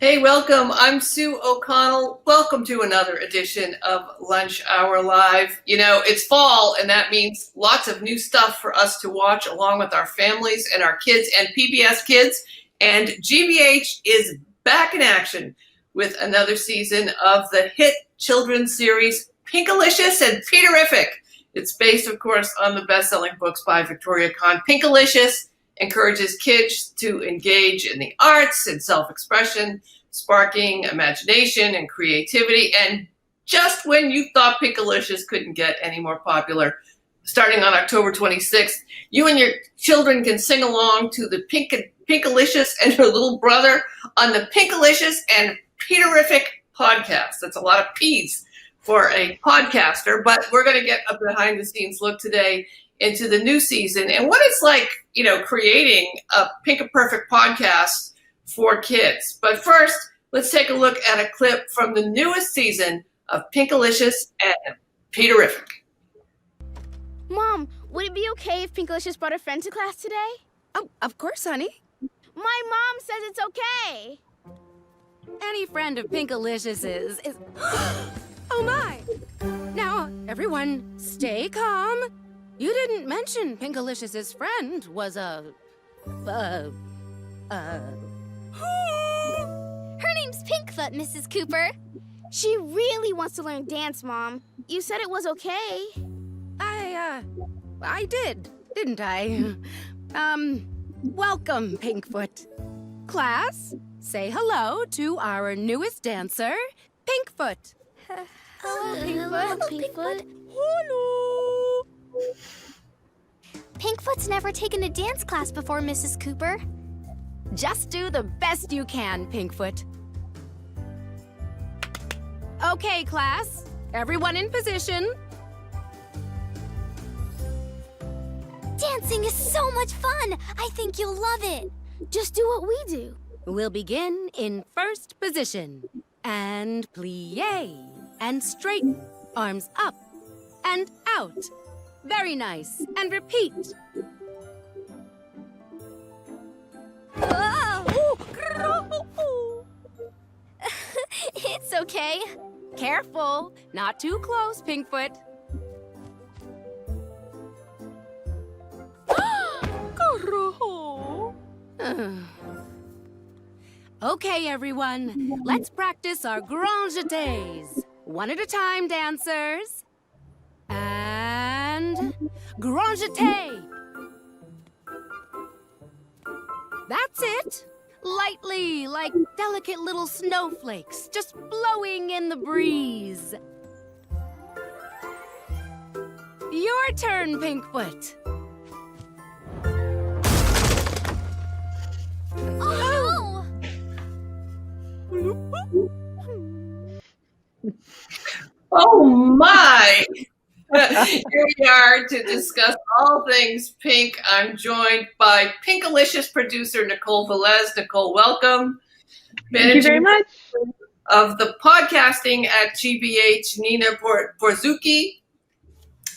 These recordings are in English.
Hey, welcome. I'm Sue O'Connell. Welcome to another edition of Lunch Hour Live. You know, it's fall, and that means lots of new stuff for us to watch along with our families and our kids and PBS Kids. And GBH is back in action with another season of the hit children's series Pinkalicious and Peterrific. It's based, of course, on the best-selling books by Victoria Kahn. Pinkalicious encourages kids to engage in the arts and self-expression, sparking imagination and creativity. And just when you thought Pinkalicious couldn't get any more popular, starting on October 26th, you and your children can sing along to the Pinkalicious and her little brother on the Pinkalicious and Peterrific podcast. That's a lot of P's for a podcaster, but we're going to get a behind-the-scenes look today into the new season and what it's like, you know, creating a Pinkaperfect podcast for kids. But first, let's take a look at a clip from the newest season of Pinkalicious and Peterrific. Mom, would it be okay if Pinkalicious brought a friend to class today? Oh, of course, honey. My mom says it's okay. Any friend of Pinkalicious's is... Oh, my! Now, everyone, stay calm. You didn't mention Pinkalicious's friend was Her name's Pinkfoot, Mrs. Cooper. She really wants to learn dance, Mom. You said it was okay. I did, didn't I? Welcome, Pinkfoot. Class, say hello to our newest dancer, Pinkfoot. Hello, Pinkfoot. Hello. Pinkfoot's never taken a dance class before, Mrs. Cooper. Just do the best you can, Pinkfoot. Okay, class. Everyone in position. Dancing is so much fun. I think you'll love it. Just do what we do. We'll begin in first position. And plie. And straighten. Arms up. And out. Very nice. And repeat. It's okay. Careful. Not too close, Pinkfoot. Okay, everyone. Let's practice our grand jetés. One at a time, dancers. And grand jeté. That's it. Lightly, like delicate little snowflakes, just blowing in the breeze. Your turn, Pinkfoot. Oh, Oh my! Here we are to discuss all things Pink. I'm joined by Pinkalicious Producer Nicole Velez. Nicole, welcome. Thank you very much. Of the podcasting at GBH, Nina Porzucki.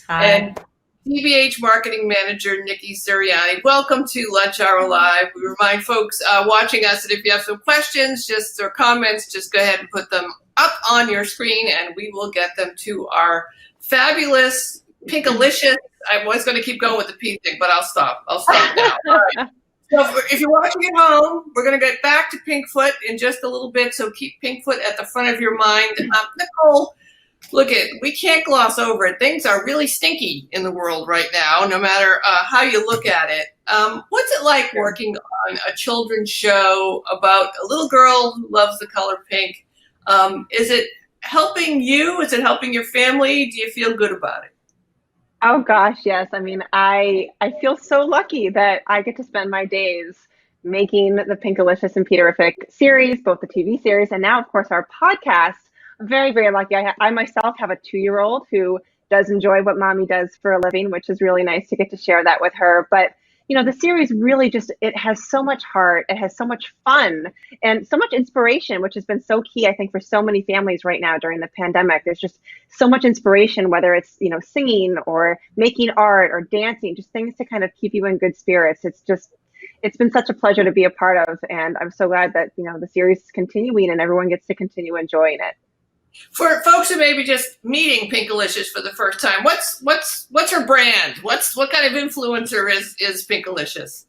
Hi. And GBH Marketing Manager, Nicki Sirianni. Welcome to Lunch Hour Live. We remind folks watching us that if you have some questions or comments, just go ahead and put them up on your screen and we will get them to our fabulous Pinkalicious. I was going to keep going with the P thing, but I'll stop now. All right. So if you're watching at home, we're going to get back to Pinkfoot in just a little bit, so keep Pinkfoot at the front of your mind. Nicole, look, we can't gloss over it. Things are really stinky in the world right now, no matter how you look at it. What's it like working on a children's show about a little girl who loves the color pink? Is it helping you? Is it helping your family? Do you feel good about it? Oh gosh, yes. I mean, I feel so lucky that I get to spend my days making the Pinkalicious and Peterrific series, both the TV series and now, of course, our podcast. I'm very, very lucky. I myself have a 2-year-old who does enjoy what mommy does for a living, which is really nice to get to share that with her. But you know, the series really it has so much heart, it has so much fun and so much inspiration, which has been so key, I think, for so many families right now during the pandemic. There's just so much inspiration, whether it's, you know, singing or making art or dancing, just things to kind of keep you in good spirits. it's been such a pleasure to be a part of. And I'm so glad that, the series is continuing and everyone gets to continue enjoying it. For folks who may be just meeting Pinkalicious for the first time, what's her brand? What kind of influencer is Pinkalicious?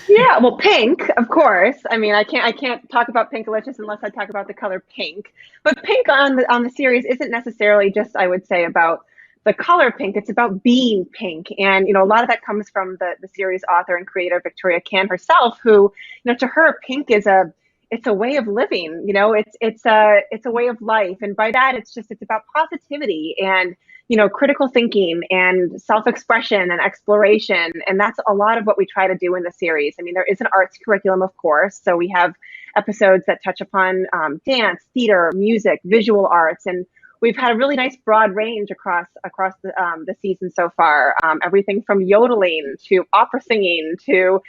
Yeah, well, pink, of course. I mean, I can't talk about Pinkalicious unless I talk about the color pink. But pink on the series isn't necessarily just, I would say, about the color pink. It's about being pink, and a lot of that comes from the series author and creator Victoria Can herself, who, to her, pink is it's a way of living. It's a way of life, and by that, it's about positivity and critical thinking and self-expression and exploration. And that's a lot of what we try to do in the series. I mean, there is an arts curriculum, of course. So we have episodes that touch upon dance, theater, music, visual arts. And we've had a really nice broad range across the season so far. Everything from yodeling to opera singing to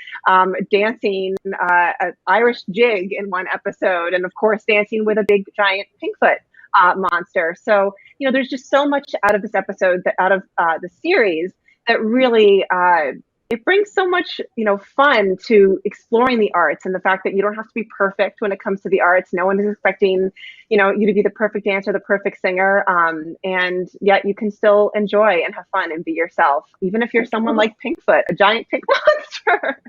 dancing an Irish jig in one episode. And of course, dancing with a big giant Pinkfoot monster. So, there's just so much out of this episode, out of the series, that really it brings so much, fun to exploring the arts, and the fact that you don't have to be perfect when it comes to the arts. No one is expecting, you to be the perfect dancer, the perfect singer, and yet you can still enjoy and have fun and be yourself, even if you're someone like Pinkfoot, a giant pink monster.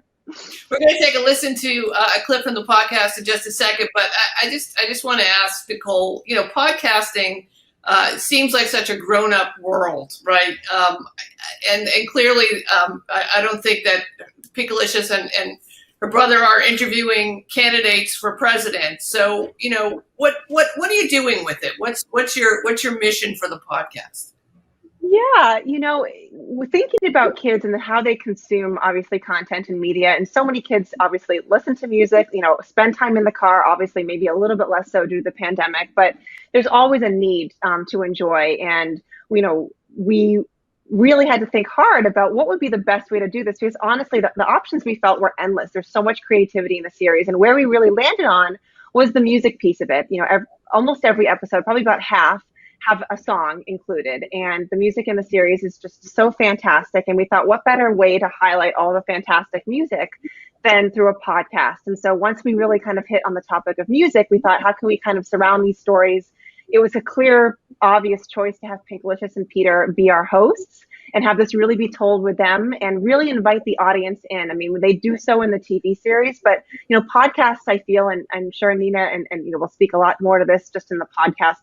We're going to take a listen to a clip from the podcast in just a second, but I just want to ask Nicole, podcasting seems like such a grown-up world, right? And clearly, I don't think that Pinkalicious and her brother are interviewing candidates for president. So, what are you doing with it? What's your mission for the podcast? Yeah, we're thinking about kids and how they consume, obviously, content and media. And so many kids obviously listen to music, spend time in the car, obviously, maybe a little bit less so due to the pandemic, but there's always a need to enjoy. And, we really had to think hard about what would be the best way to do this, because honestly, the options we felt were endless. There's so much creativity in the series, and where we really landed on was the music piece of it. Almost every episode, probably about half, have a song included, and the music in the series is just so fantastic. And we thought, what better way to highlight all the fantastic music than through a podcast? And so once we really kind of hit on the topic of music, we thought, how can we kind of surround these stories? It was a clear, obvious choice to have Pinkalicious and Peter be our hosts and have this really be told with them and really invite the audience in. I mean, they do so in the TV series, but, podcasts, I feel, and I'm sure Nina and we'll speak a lot more to this just in the podcast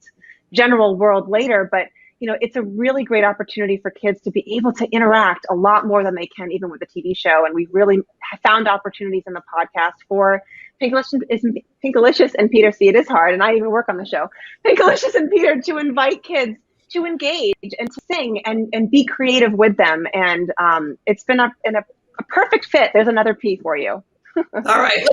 general world later, but it's a really great opportunity for kids to be able to interact a lot more than they can even with the TV show. And we've really found opportunities in the podcast for Pinkalicious and Peter. See, it is hard, and I even work on the show. Pinkalicious and Peter to invite kids to engage and to sing and be creative with them. And it's been a perfect fit. There's another P for you. All right,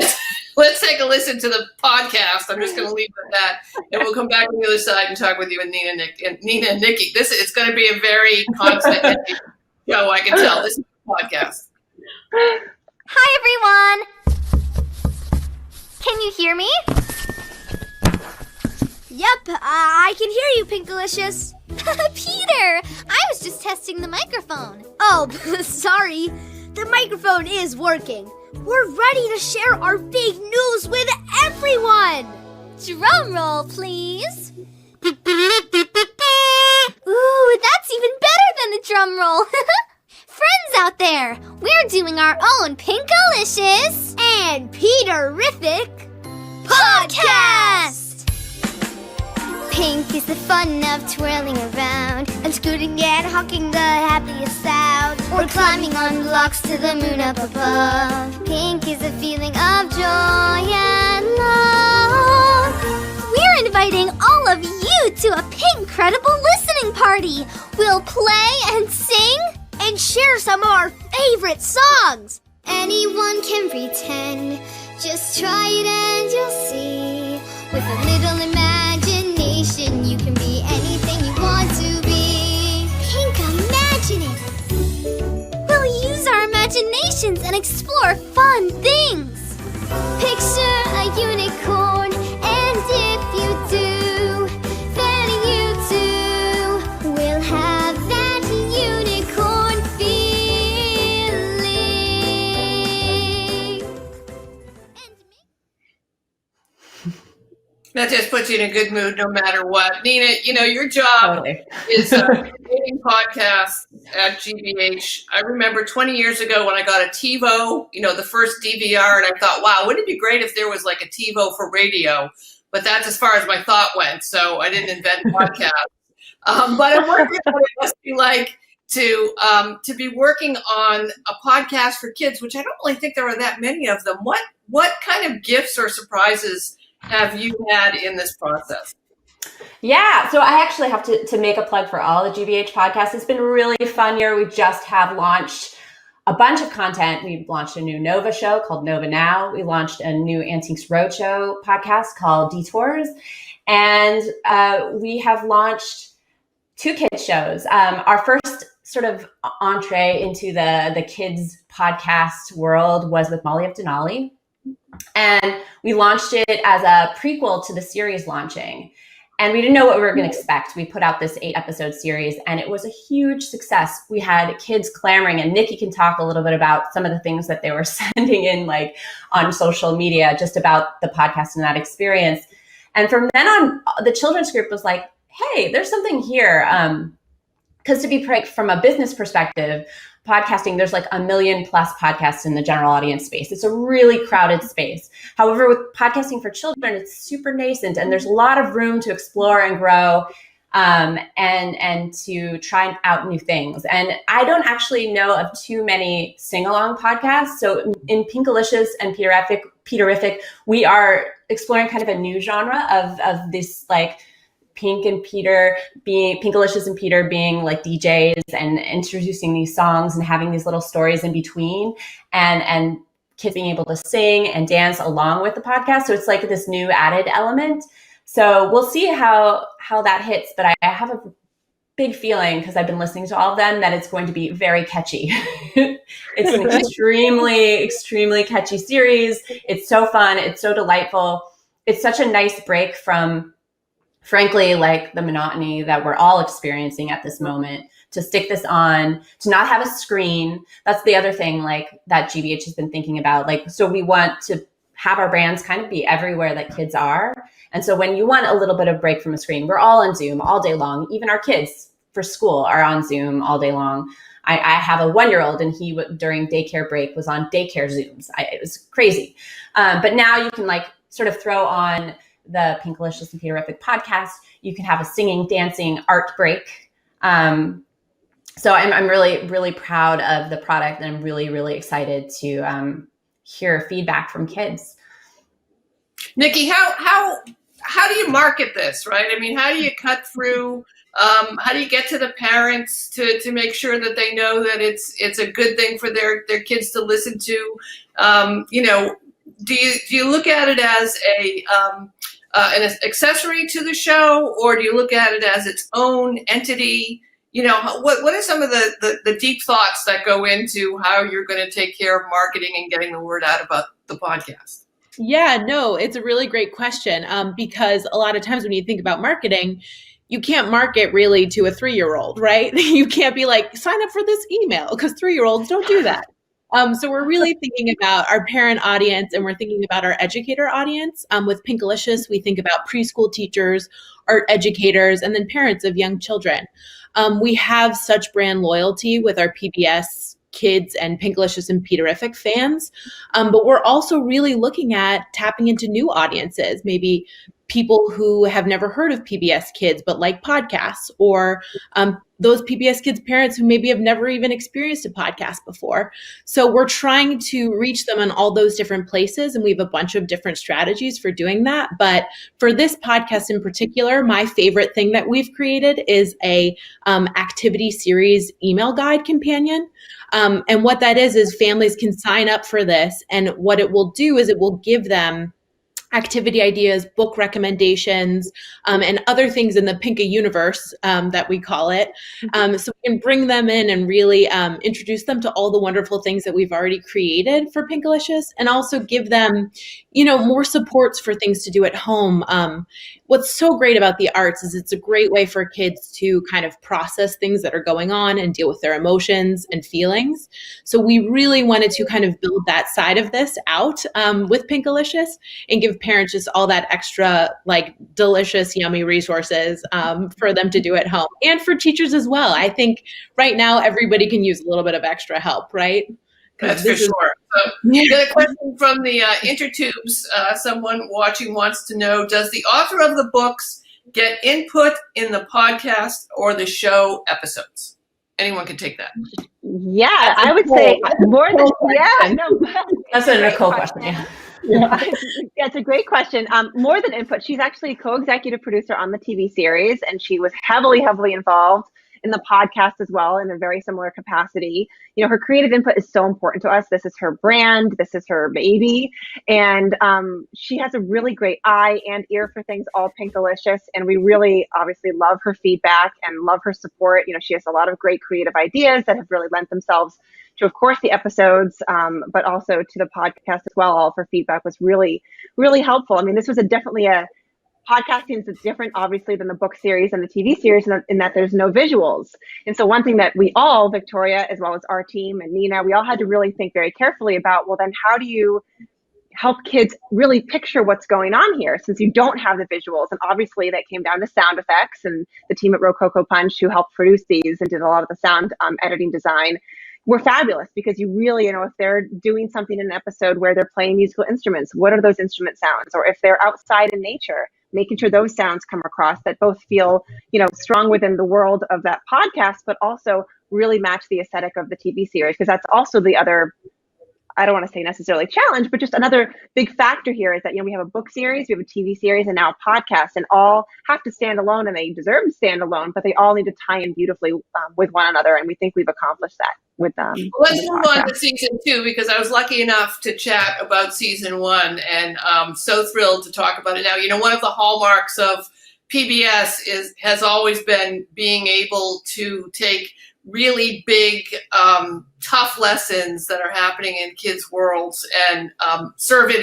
let's take a listen to the podcast. I'm just going to leave it at that, and we'll come back on the other side and talk with you and Nina and Nicki. It's going to be a very constant show. I can tell. This is a podcast. Hi, everyone. Can you hear me? Yep, I can hear you, Pinkalicious. Peter, I was just testing the microphone. Oh, sorry. The microphone is working. We're ready to share our big news with everyone! Drum roll, please. Ooh, that's even better than a drum roll. Friends out there, we're doing our own Pinkalicious and Peterrific podcast! Pink is the fun of twirling around and scooting and honking the happiest sound, or climbing on blocks to the moon up above. Pink is a feeling of joy and love. We're inviting all of you to a Pinkcredible listening party. We'll play and sing and share some of our favorite songs. Anyone can pretend. Just try it and you'll see. With a little imagination, you can be anything you want to be. Pink Imagine It. We'll use our imaginations and explore fun things. Picture a unicorn, and if you do, then you too will have that unicorn feeling. That just puts you in a good mood no matter what. Nina, your job Totally. is creating podcasts at GBH. I remember 20 years ago when I got a TiVo, the first DVR, and I thought, wow, wouldn't it be great if there was like a TiVo for radio? But that's as far as my thought went, so I didn't invent podcasts. But I'm wondering what it must be like to be working on a podcast for kids, which I don't really think there are that many of them. What kind of gifts or surprises have you had in this process? Yeah, so I actually have to make a plug for all the GBH podcasts. It's been a really fun year. We just have launched a bunch of content. We've launched a new Nova show called Nova Now. We launched a new Antiques Roadshow podcast called Detours. And we have launched 2 kids shows. Our first sort of entree into the kids podcast world was with Molly of Denali. And we launched it as a prequel to the series launching. And we didn't know what we were going to expect. We put out this 8-episode series, and it was a huge success. We had kids clamoring, and Nicki can talk a little bit about some of the things that they were sending in, like on social media, just about the podcast and that experience. And from then on, the children's group was like, hey, there's something here. Because to be frank, from a business perspective, podcasting, there's like 1 million+ podcasts in the general audience space. It's a really crowded space. However, with podcasting for children, it's super nascent, and there's a lot of room to explore and grow, and to try out new things. And I don't actually know of too many sing-along podcasts. So in Pinkalicious and Peterrific, we are exploring kind of a new genre of this, like, Pinkalicious and Peter being like DJs and introducing these songs and having these little stories in between, and kids being able to sing and dance along with the podcast. So it's like this new added element. So we'll see how that hits, but I have a big feeling, because I've been listening to all of them, that it's going to be very catchy. It's an extremely catchy series. It's so fun. It's so delightful. It's such a nice break from, frankly, like the monotony that we're all experiencing at this moment, to stick this on, to not have a screen. That's the other thing, like, that GBH has been thinking about. Like, so we want to have our brands kind of be everywhere that kids are. And so when you want a little bit of break from a screen, we're all on Zoom all day long. Even our kids for school are on Zoom all day long. I have a 1-year-old, and he, during daycare break, was on daycare Zooms. It was crazy. But now you can, like, sort of throw on the Pinkalicious and Peterrific podcast. You can have a singing, dancing art break. So I'm really, really proud of the product, and I'm really, really excited to hear feedback from kids. Nicki, how do you market this, right? I mean, how do you cut through? How do you get to the parents to make sure that they know that it's a good thing for their kids to listen to? Do you look at it as an accessory to the show, or do you look at it as its own entity? What are some of the deep thoughts that go into how you're going to take care of marketing and getting the word out about the podcast? Yeah, no, it's a really great question, because a lot of times when you think about marketing, you can't market really to a 3-year-old, right? You can't be like, sign up for this email, because 3-year-olds don't do that. So we're really thinking about our parent audience, and we're thinking about our educator audience. With Pinkalicious, we think about preschool teachers, art educators, and then parents of young children. We have such brand loyalty with our PBS Kids and Pinkalicious and Peterrific fans, but we're also really looking at tapping into new audiences, maybe people who have never heard of PBS Kids but like podcasts, or those PBS Kids parents who maybe have never even experienced a podcast before. So we're trying to reach them in all those different places, and we have a bunch of different strategies for doing that. But for this podcast in particular, my favorite thing that we've created is a activity series email guide companion. And what that is families can sign up for this, and what it will do is it will give them activity ideas, book recommendations, and other things in the Pinka universe that we call it. So we can bring them in and really introduce them to all the wonderful things that we've already created for Pinkalicious, and also give them, more supports for things to do at home. What's so great about the arts is it's a great way for kids to kind of process things that are going on and deal with their emotions and feelings. So we really wanted to kind of build that side of this out with Pinkalicious and give parents just all that extra, like, delicious, yummy resources for them to do at home, and for teachers as well. I think right now everybody can use a little bit of extra help, right? That's for sure. So, got a question from the intertubes. Someone watching wants to know, does the author of the books get input in the podcast or the show episodes? Anyone can take that. Yeah, I would say more than, That's a Nicole question. Yeah. That's a great question. More than input, she's actually a co-executive producer on the TV series, and she was heavily involved in the podcast as well in a very similar capacity. You know, her creative input is so important to us. This is her brand. This is her baby. And she has a really great eye and ear for things all Pinkalicious. And we really obviously love her feedback and love her support. You know, she has a lot of great creative ideas that have really lent themselves to, of course, the episodes, but also to the podcast as well. All of her feedback was really helpful. I mean, this was definitely a podcasting is different, obviously, than the book series and the TV series in that there's no visuals. And so one thing that we all, Victoria, as well as our team and Nina, we all had to really think very carefully about, well, then how do you help kids really picture what's going on here since you don't have the visuals? And obviously that came down to sound effects, and the team at Rococo Punch, who helped produce these and did a lot of the sound editing design, were fabulous, because you really, you know, if they're doing something in an episode where they're playing musical instruments, what are those instrument sounds? Or if they're outside in nature, making sure those sounds come across that both feel, you know, strong within the world of that podcast, but also really match the aesthetic of the TV series. Because that's also the other, I don't want to say necessarily challenge, but just another big factor here is that, you know, we have a book series, we have a TV series, and now a podcast, and all have to stand alone, and they deserve to stand alone, but they all need to tie in beautifully with one another. And we think we've accomplished that with them. Let's move on to season 2, because I was lucky enough to chat about season 1, and so thrilled to talk about it now. You know, one of the hallmarks of PBS has always been being able to take really big, tough lessons that are happening in kids' worlds and serve it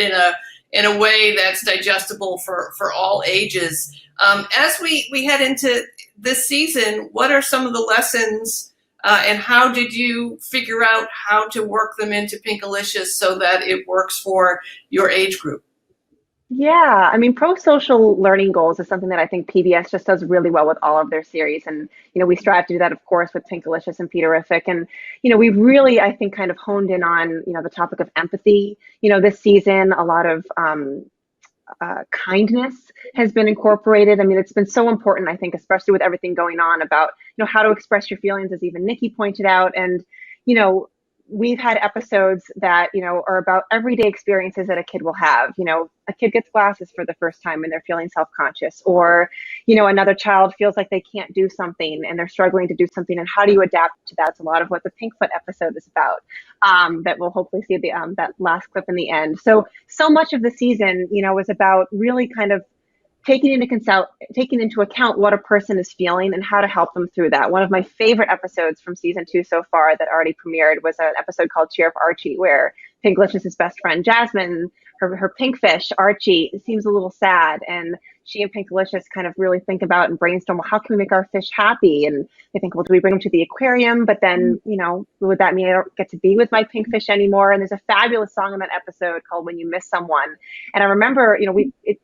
in a way that's digestible for all ages. As we head into this season, what are some of the lessons, and how did you figure out how to work them into Pinkalicious so that it works for your age group? Yeah, I mean, pro-social learning goals is something that I think PBS just does really well with all of their series. And, you know, we strive to do that, of course, with Pinkalicious and Peterrific. And, you know, we've really, I think, kind of honed in on, you know, the topic of empathy. You know, this season, a lot of kindness has been incorporated. I mean, it's been so important, I think, especially with everything going on about, you know, how to express your feelings, as even Nicki pointed out. And, you know, we've had episodes that, you know, are about everyday experiences that a kid will have. You know, a kid gets glasses for the first time and they're feeling self-conscious, or, you know, another child feels like they can't do something and they're struggling to do something. And how do you adapt to that? It's a lot of what the Pinkfoot episode is about, that we'll hopefully see that last clip in the end. So much of the season, you know, was about really kind of taking into account what a person is feeling and how to help them through that. One of my favorite episodes from season 2 so far that already premiered was an episode called Cheer for Archie, where Pinkalicious's best friend Jasmine, her pinkfish Archie, seems a little sad, and she and Pinkalicious kind of really think about and brainstorm, well, how can we make our fish happy? And they think, well, do we bring them to the aquarium? But then, you know, would that mean I don't get to be with my pinkfish anymore? And there's a fabulous song in that episode called When You Miss Someone. And I remember, you know,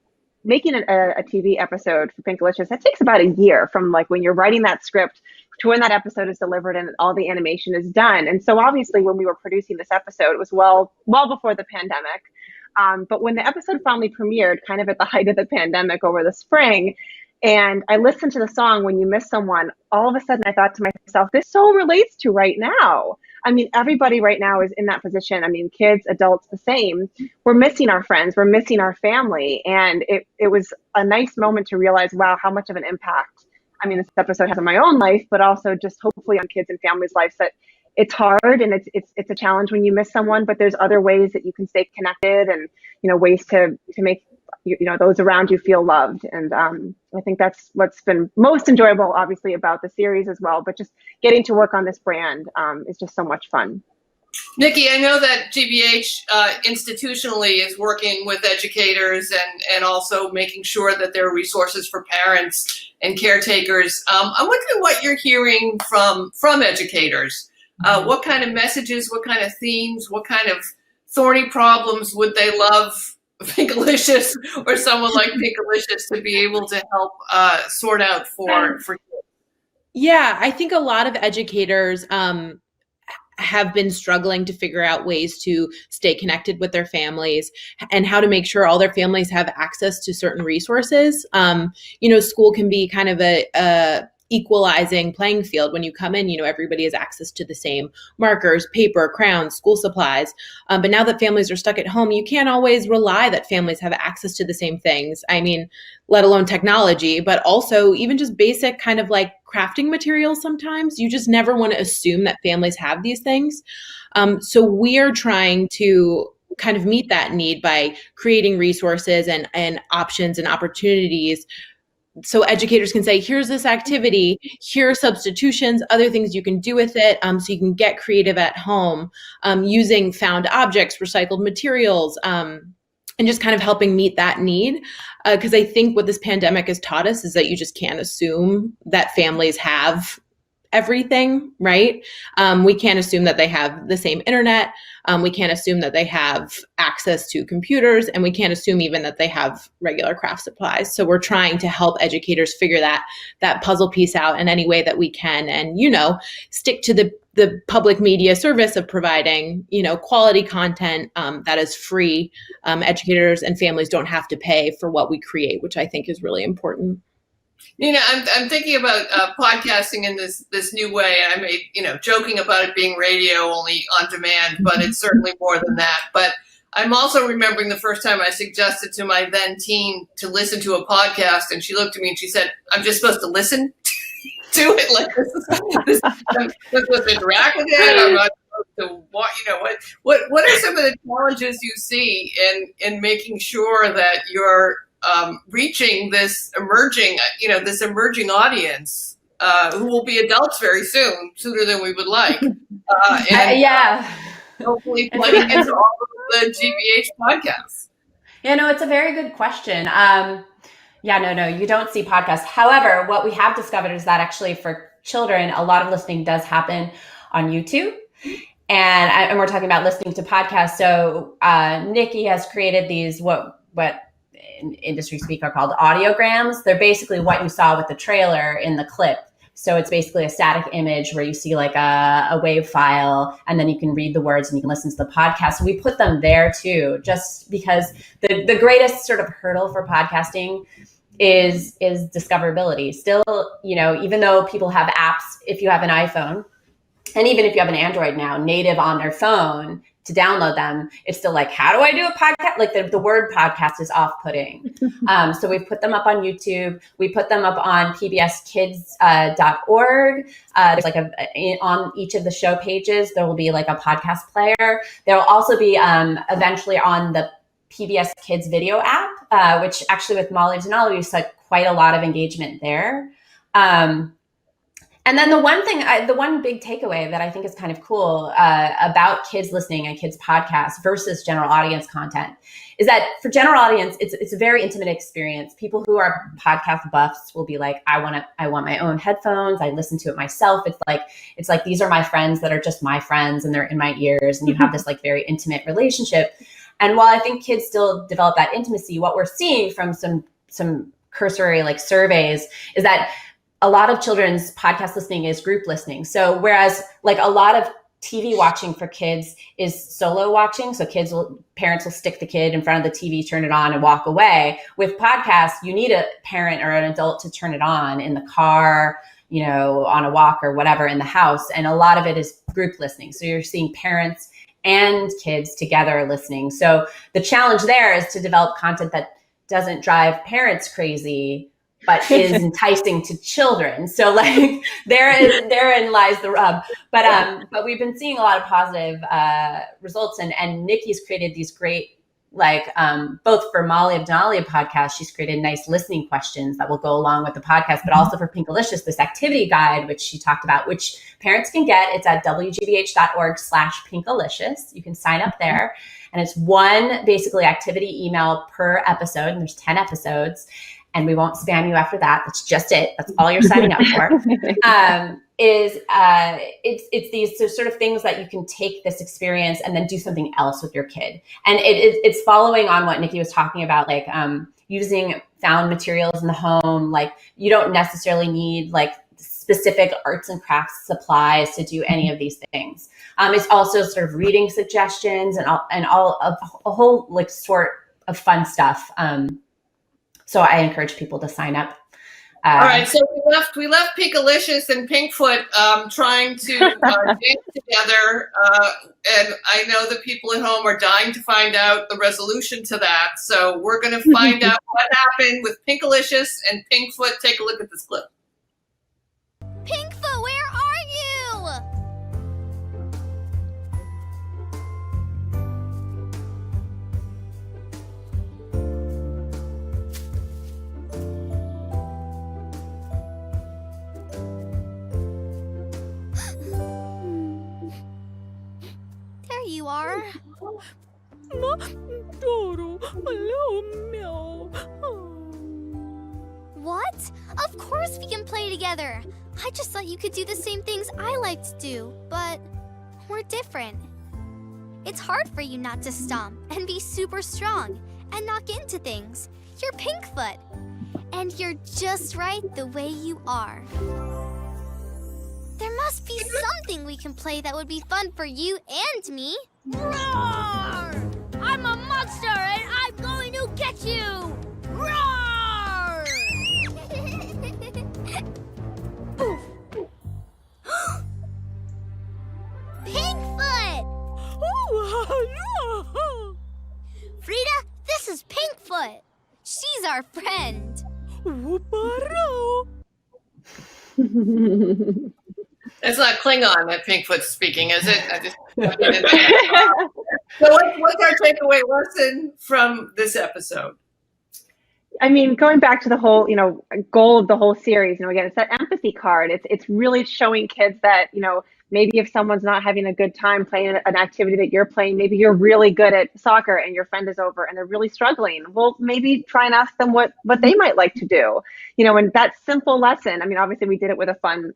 making a TV episode for Pinkalicious, that takes about a year from like when you're writing that script to when that episode is delivered and all the animation is done. And so obviously when we were producing this episode, it was well before the pandemic. But when the episode finally premiered, kind of at the height of the pandemic over the spring, and I listened to the song When You Miss Someone, all of a sudden I thought to myself, this so relates to right now. I mean, everybody right now is in that position. I mean, kids, adults, the same. We're missing our friends. We're missing our family. And it was a nice moment to realize, wow, how much of an impact, I mean, this episode has on my own life, but also just hopefully on kids and families' lives, that it's hard and it's a challenge when you miss someone, but there's other ways that you can stay connected and, you know, ways to make, you know, those around you feel loved. And I think that's what's been most enjoyable, obviously, about the series as well. But just getting to work on this brand is just so much fun. Nicki, I know that GBH institutionally is working with educators and also making sure that there are resources for parents and caretakers. I'm wondering what you're hearing from educators. What kind of messages, what kind of themes, what kind of thorny problems would they love Pinkalicious or someone like Pinkalicious to be able to help sort out for kids? Yeah, I think a lot of educators have been struggling to figure out ways to stay connected with their families and how to make sure all their families have access to certain resources. School can be kind of a equalizing playing field. When you come in, everybody has access to the same markers, paper, crayons, school supplies. But now that families are stuck at home, you can't always rely that families have access to the same things. I mean, let alone technology, but also even just basic kind of like crafting materials. Sometimes you just never want to assume that families have these things. So we are trying to kind of meet that need by creating resources and options and opportunities so educators can say, here's this activity, here are substitutions, other things you can do with it, so you can get creative at home using found objects, recycled materials, and just kind of helping meet that need. Because I think what this pandemic has taught us is that you just can't assume that families have everything, right? We can't assume that they have the same internet. We can't assume that they have access to computers, and we can't assume even that they have regular craft supplies. So we're trying to help educators figure that puzzle piece out in any way that we can, and stick to the public media service of providing quality content that is free. Educators and families don't have to pay for what we create, which I think is really important. I'm thinking about podcasting in this new way. I made, joking about it being radio only on demand, but it's certainly more than that. But I'm also remembering the first time I suggested to my then teen to listen to a podcast, and she looked at me and she said, "I'm just supposed to listen to it? Like this I'm supposed to interact with it? I'm not supposed to watch." What are some of the challenges you see in making sure that you're reaching this emerging audience who will be adults very soon, sooner than we would like. Hopefully plugging into all of the GBH podcasts. It's a very good question. No, you don't see podcasts. However, what we have discovered is that actually for children, a lot of listening does happen on YouTube. And we're talking about listening to podcasts. So Nicki has created these, what in industry speak are called audiograms. They're basically what you saw with the trailer in the clip. So it's basically a static image where you see like a WAV file, and then you can read the words and you can listen to the podcast. So we put them there too, just because the greatest sort of hurdle for podcasting is discoverability. Still, even though people have apps, if you have an iPhone, and even if you have an Android now, native on their phone, to download them, it's still like, how do I do a podcast? Like the word podcast is off-putting. So we've put them up on YouTube. We put them up on pbskids.org. There's like on each of the show pages, there will be like a podcast player. There will also be eventually on the PBS Kids video app, which actually with Molly Denali, we've had quite a lot of engagement there. And then the one big takeaway that I think is kind of cool about kids listening and kids podcasts versus general audience content is that for general audience, it's a very intimate experience. People who are podcast buffs will be like, I want my own headphones. I listen to it myself. It's like these are my friends that are just my friends, and they're in my ears, and you have this like very intimate relationship. And while I think kids still develop that intimacy, what we're seeing from some cursory like surveys is that a lot of children's podcast listening is group listening. So whereas like a lot of TV watching for kids is solo watching. So parents will stick the kid in front of the TV, turn it on and walk away. With podcasts, you need a parent or an adult to turn it on in the car, on a walk or whatever in the house. And a lot of it is group listening. So you're seeing parents and kids together listening. So the challenge there is to develop content that doesn't drive parents crazy, but is enticing to children. So like therein lies the rub. But we've been seeing a lot of positive results, and Nicki's created these great, like both for Molly of Denali podcast, she's created nice listening questions that will go along with the podcast, but also for Pinkalicious, this activity guide, which she talked about, which parents can get. It's at wgbh.org/Pinkalicious. You can sign up there. And it's one basically activity email per episode, and there's 10 episodes. And we won't spam you after that. That's just it. That's all you're signing up for. is it's these sort of things that you can take this experience and then do something else with your kid. And it's following on what Nicki was talking about, like using found materials in the home. Like you don't necessarily need like specific arts and crafts supplies to do any of these things. It's also sort of reading suggestions and all of a whole like sort of fun stuff. So I encourage people to sign up. All right, so we left Pinkalicious and Pinkfoot trying to dance together, and I know that people at home are dying to find out the resolution to that. So we're going to find out what happened with Pinkalicious and Pinkfoot. Take a look at this clip. Pinkfoot, where are you? There you are. What? Of course we can play together. I just thought you could do the same things I like to do, but we're different. It's hard for you not to stomp and be super strong and knock into things. You're Pinkfoot, and you're just right the way you are. There must be something we can play that would be fun for you and me. Roar! I'm a monster and I'm going to get you! Roar! Pinkfoot! Frida, this is Pinkfoot. She's our friend. It's not Klingon that Pinkfoot's speaking, is it? So what's our takeaway lesson from this episode? I mean, going back to the whole, goal of the whole series, again, it's that empathy card. It's really showing kids that, maybe if someone's not having a good time playing an activity that you're playing, maybe you're really good at soccer and your friend is over and they're really struggling. Well, maybe try and ask them what they might like to do, and that simple lesson. I mean, obviously we did it with a fun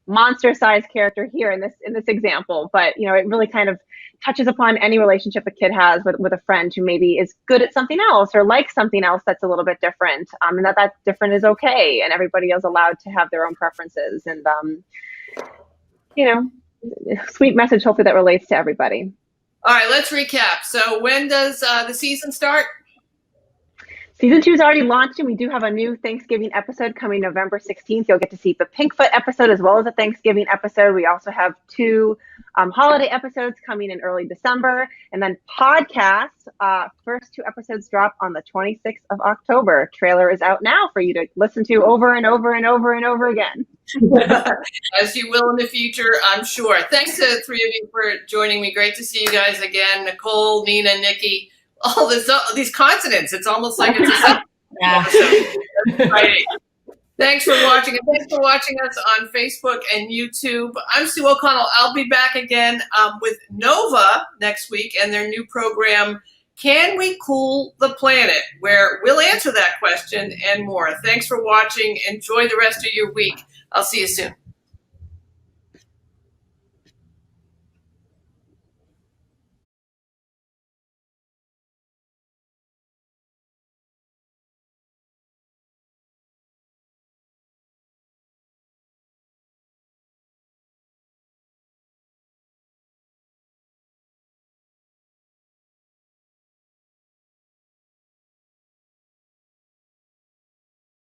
monster-sized character here in this example, but it really kind of touches upon any relationship a kid has with a friend who maybe is good at something else or likes something else that's a little bit different, and that different is okay, and everybody is allowed to have their own preferences, and sweet message, hopefully that relates to everybody. All right, let's recap. So when does the season start? Season 2 is already launched, and we do have a new Thanksgiving episode coming November 16th. You'll get to see the Pinkfoot episode as well as a Thanksgiving episode. We also have 2 holiday episodes coming in early December. And then podcasts, first 2 episodes drop on the 26th of October. Trailer is out now for you to listen to over and over and over and over again. As you will in the future, I'm sure. Thanks to the 3 of you for joining me. Great to see you guys again. Nicole, Nina, Nicki. All these consonants. It's almost like it's a Thanks for watching, and thanks for watching us on Facebook and YouTube. I'm Sue O'Connell. I'll be back again with Nova next week and their new program, Can We Cool the Planet?, where we'll answer that question and more. Thanks for watching. Enjoy the rest of your week. I'll see you soon.